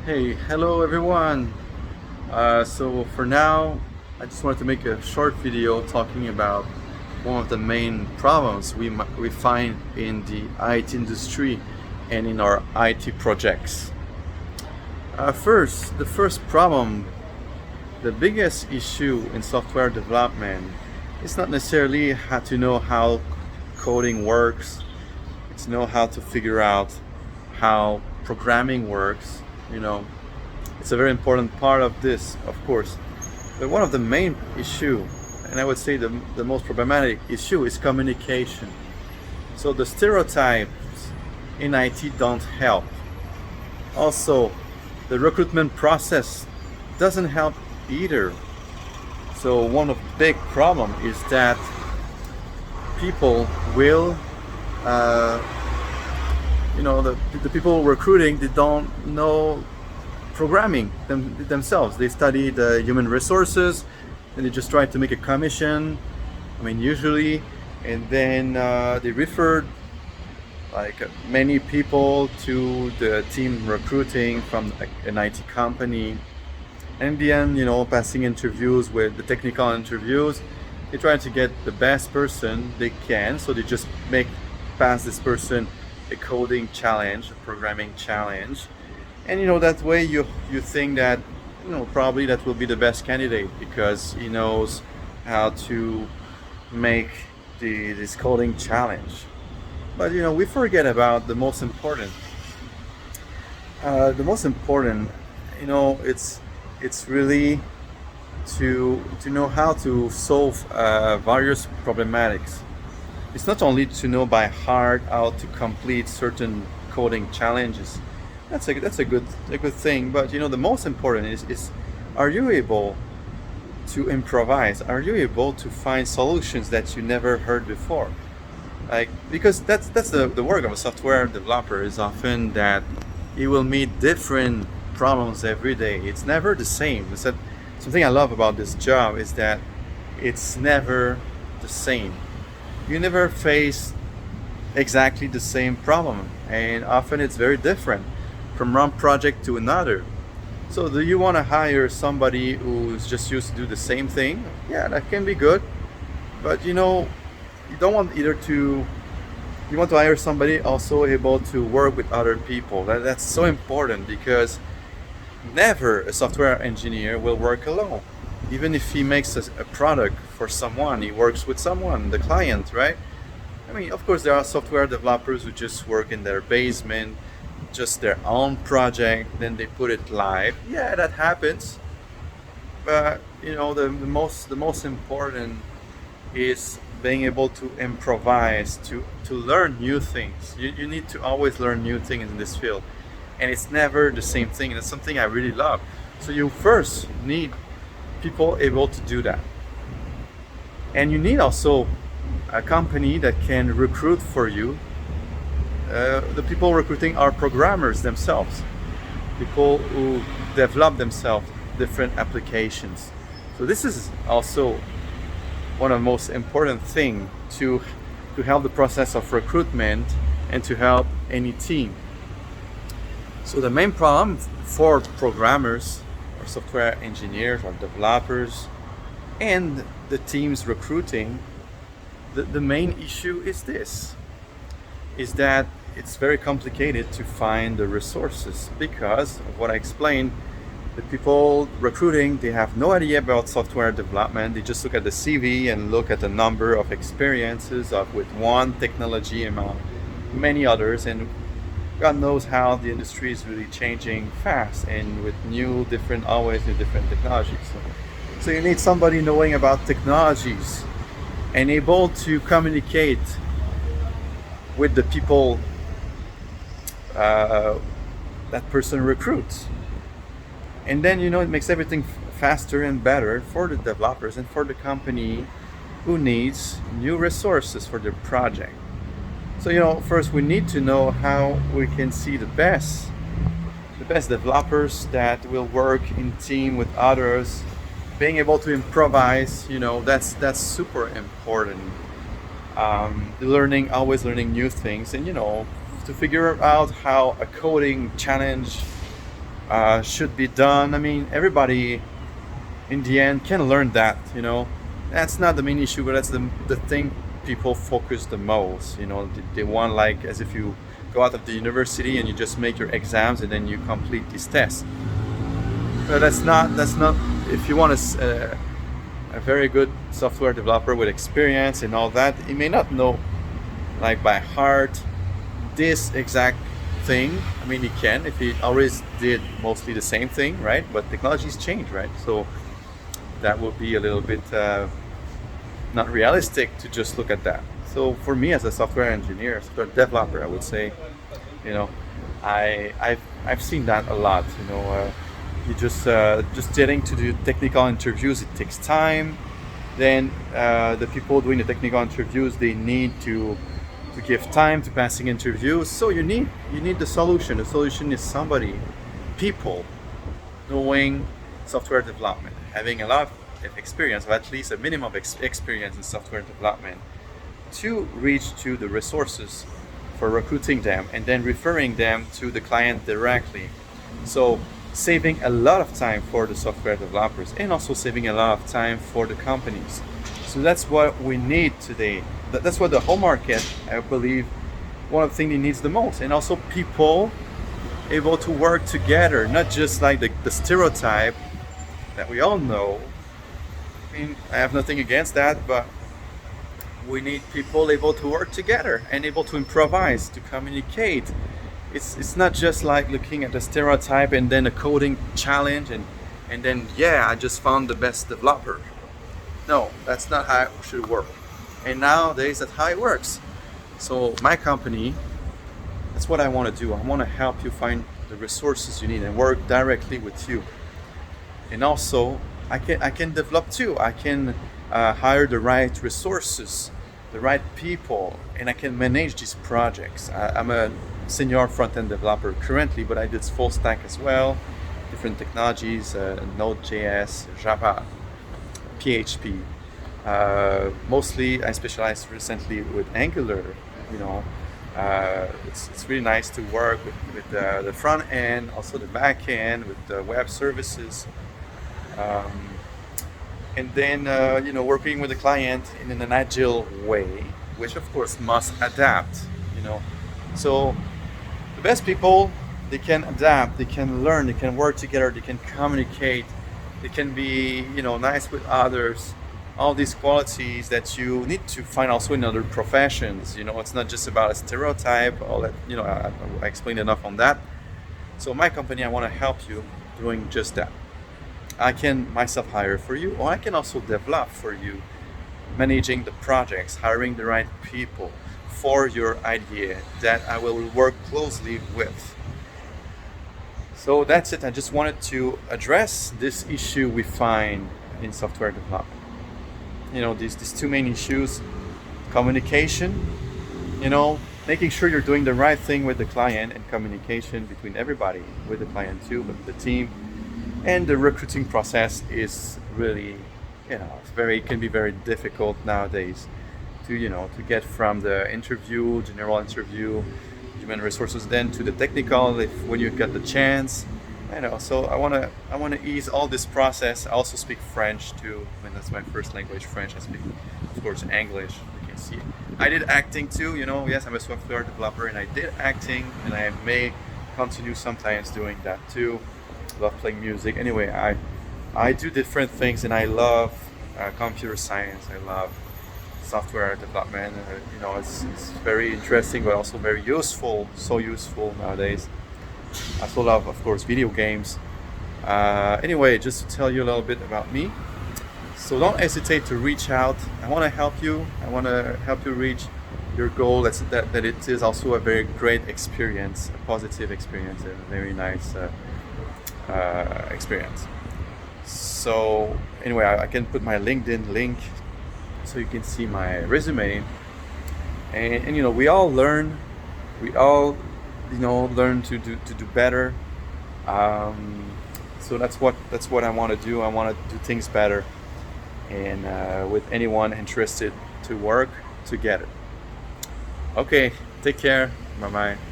Hey, hello everyone. So for now, I just wanted to make a short video talking about one of the main problems we find in the IT industry and in our IT projects. The first problem, the biggest issue in software development is not necessarily how to know how coding works. It's know how to figure out how programming works. You know, it's a very important part of this, of course. But one of the main issue, and I would say the most problematic issue, is communication. So the stereotypes in IT don't help. Also, the recruitment process doesn't help either. So one of the big problem is that people will, uh, the people recruiting, they don't know programming themselves. They study the human resources and they just try to make a commission. I mean, usually, and then they refer many people to the team recruiting from an IT company. And in the end, passing interviews with the technical interviews, they try to get the best person they can. So they just pass this person a coding challenge, a programming challenge, and that way you think that probably that will be the best candidate because he knows how to make this coding challenge. But we forget about the most important. The most important, it's really to know how to solve various problematics. It's not only to know by heart how to complete certain coding challenges. That's a good thing. But the most important is are you able to improvise? Are you able to find solutions that you never heard before? Because that's the work of a software developer is often that he will meet different problems every day. It's never the same. Something I love about this job is that it's never the same. You never face exactly the same problem, and often it's very different from one project to another. So do you want to hire somebody who's just used to do the same thing? Yeah, that can be good. But you don't want either to you want to hire somebody also able to work with other people. That's so important because never a software engineer will work alone. Even if he makes a product for someone, he works with someone, the client, right? I mean, of course, there are software developers who just work in their basement, just their own project, then they put it live. Yeah, that happens. But the most important is being able to improvise, to learn new things. You need to always learn new things in this field, and it's never the same thing. That's something I really love. So you first need people able to do that, and you need also a company that can recruit for you. The people recruiting are programmers themselves, people who develop themselves different applications. So this is also one of the most important thing to help the process of recruitment and to help any team. So the main problem for programmers or software engineers or developers and the teams recruiting, the main issue is that it's very complicated to find the resources because of what I explained. The people recruiting, they have no idea about software development. They just look at the CV and look at the number of experiences with one technology among many others. And God knows how the industry is really changing fast and with always new different technologies. So you need somebody knowing about technologies and able to communicate with the people that person recruits. And then it makes everything faster and better for the developers and for the company who needs new resources for their project. So first we need to know how we can see the best developers that will work in team with others, being able to improvise. That's super important. Always learning new things, and to figure out how a coding challenge should be done. I mean, everybody in the end can learn that. That's not the main issue, but that's the thing people focus the most. They want, like, as if you go out of the university and you just make your exams and then you complete these tests. But that's not if you want a very good software developer with experience and all that, he may not know, like, by heart this exact thing. I mean, he can if he always did mostly the same thing, right? But technologies change, right? So that would be a little bit not realistic to just look at that. So for me, as a software engineer, software developer, I would say, you know, I've seen that a lot. You just getting to do technical interviews, it takes time. Then the people doing the technical interviews, they need to give time to passing interviews. So you need the solution. The solution is somebody, people, knowing software development, having a lot of experience, or at least a minimum experience in software development, to reach to the resources for recruiting them and then referring them to the client directly. So saving a lot of time for the software developers and also saving a lot of time for the companies. So that's what we need today. That's what the whole market, I believe, one of the things it needs the most. And also people able to work together, not just like the stereotype that we all know. I mean, I have nothing against that, but we need people able to work together and able to improvise, to communicate. It's not just like looking at the stereotype and then a coding challenge and then, yeah, I just found the best developer. No, that's not how it should work. And nowadays, that's how it works. So my company, that's what I want to do. I want to help you find the resources you need and work directly with you. And also, I can develop too. I can hire the right resources, the right people, and I can manage these projects. I'm a senior front-end developer currently, but I did full stack as well, different technologies, Node.js, Java, PHP. Mostly I specialized recently with Angular. It's really nice to work with the front end, also the back end, with the web services. And then working with the client in an agile way, which of course must adapt. So the best people, they can adapt, they can learn, they can work together, they can communicate, they can be nice with others. All these qualities that you need to find also in other professions. It's not just about a stereotype. All that, I explained enough on that. So my company, I want to help you doing just that. I can myself hire for you, or I can also develop for you, managing the projects, hiring the right people for your idea that I will work closely with. So that's it. I just wanted to address this issue we find in software development. These two main issues: communication, making sure you're doing the right thing with the client, and communication between everybody, with the client too, with the team. And the recruiting process is really, can be very difficult nowadays to get from the interview, general interview, human resources, then to the technical, when you get the chance. So I want to ease all this process. I also speak French too. That's my first language, French. I speak, of course, English. You can see. I did acting too. Yes, I'm a software developer, and I did acting, and I may continue sometimes doing that too. Love playing music. Anyway, I do different things, and I love computer science. I love software development. It's very interesting, but also very useful. So useful nowadays. I also love, of course, video games. Anyway, just to tell you a little bit about me. So don't hesitate to reach out. I want to help you. I want to help you reach your goal. That it is also a very great experience, a positive experience, a very nice experience. So anyway, I can put my LinkedIn link so you can see my resume. And we all learn. We all learn to do better. So that's what I want to do. I want to do things better, and with anyone interested to work together. Okay, take care. Bye bye.